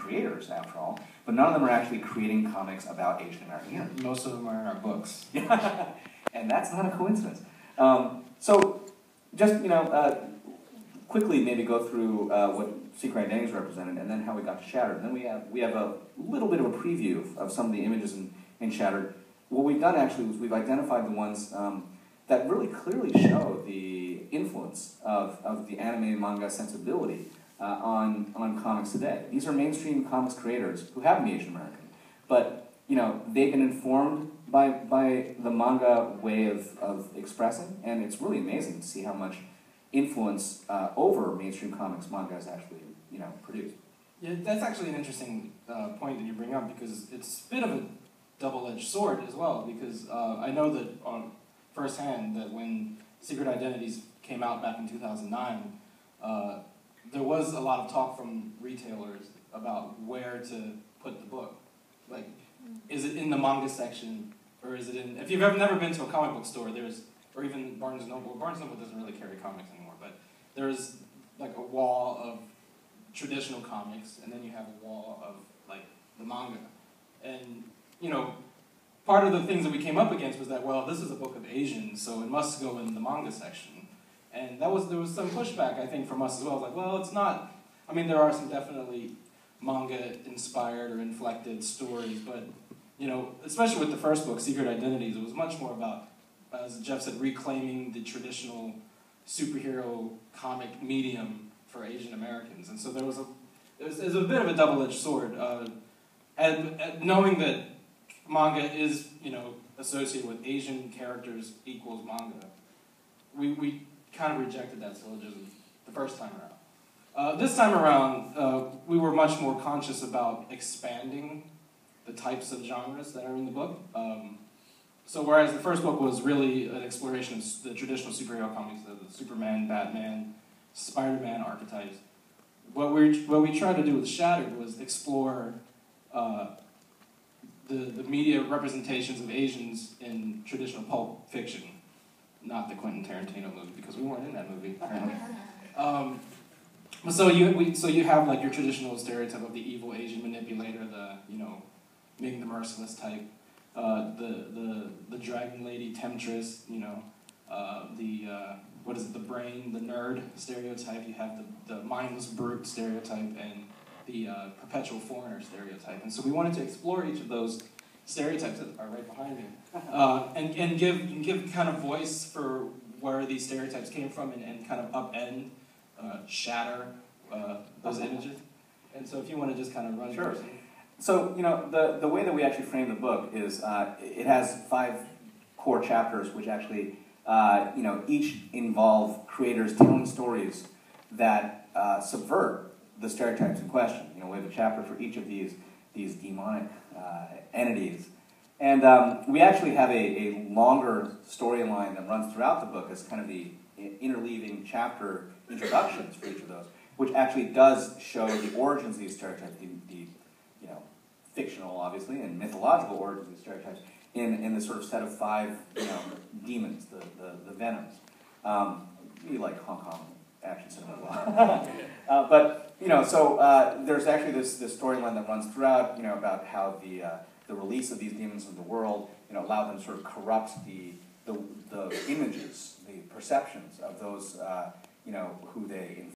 creators, after all, but none of them are actually creating comics about Asian American heroes. Most of them are in our books. And that's not a coincidence. So, just, quickly maybe go through what Secret Identities represented, and then how we got to Shattered. And then we have a little bit of a preview of some of the images in Shattered. What we've done actually was we've identified the ones that really clearly show the influence of the anime and manga sensibility on comics today. These are mainstream comics creators who happen to be Asian American, but they've been informed by the manga way of expressing, and it's really amazing to see how much influence over mainstream comics manga has actually produced. Yeah, that's actually an interesting point that you bring up, because it's a bit of a double-edged sword as well, because I know that on firsthand that when Secret Identities came out back in 2009, there was a lot of talk from retailers about where to put the book. Like, is it in the manga section, or is it in... If you've never been to a comic book store, or even Barnes & Noble. Barnes & Noble doesn't really carry comics anymore, but there's like a wall of traditional comics, and then you have a wall of like the manga. And part of the things that we came up against was that, well, this is a book of Asians, so it must go in the manga section. And there was some pushback, I think, from us as well. Like, well, it's not... I mean, there are some definitely manga-inspired or inflected stories, but, especially with the first book, Secret Identities, it was much more about, as Jeff said, reclaiming the traditional superhero comic medium for Asian Americans. And so there was a bit of a double-edged sword. And knowing that manga is, associated with Asian characters equals manga, we kind of rejected that syllogism the first time around. This time around, we were much more conscious about expanding the types of genres that are in the book. So whereas the first book was really an exploration of the traditional superhero comics, the Superman, Batman, Spider-Man archetypes, what we tried to do with Shattered was explore the media representations of Asians in traditional pulp fiction, not the Quentin Tarantino movie, because we weren't in that movie, apparently. So you have like your traditional stereotype of the evil Asian manipulator, the Ming the Merciless type, the dragon lady temptress, the brain, the nerd stereotype. You have the mindless brute stereotype, and the perpetual foreigner stereotype. And so we wanted to explore each of those stereotypes that are right behind me, and give kind of voice for where these stereotypes came from, and kind of upend, shatter those images. And so if you want to just kind of run Sure. through. So, the way that we actually frame the book is it has 5 core chapters, which actually, each involve creators telling stories that subvert the stereotypes in question. We have a chapter for each of these demonic entities. And we actually have a longer storyline that runs throughout the book as kind of the interleaving chapter introductions for each of those, which actually does show the origins of these stereotypes, the fictional, obviously, and mythological origins of these stereotypes in this sort of set of 5, demons, the venoms. You like Hong Kong action cinema a lot. But, so there's actually this storyline that runs throughout, about how the release of these demons into the world, allow them to sort of corrupt the images, the perceptions of those, who they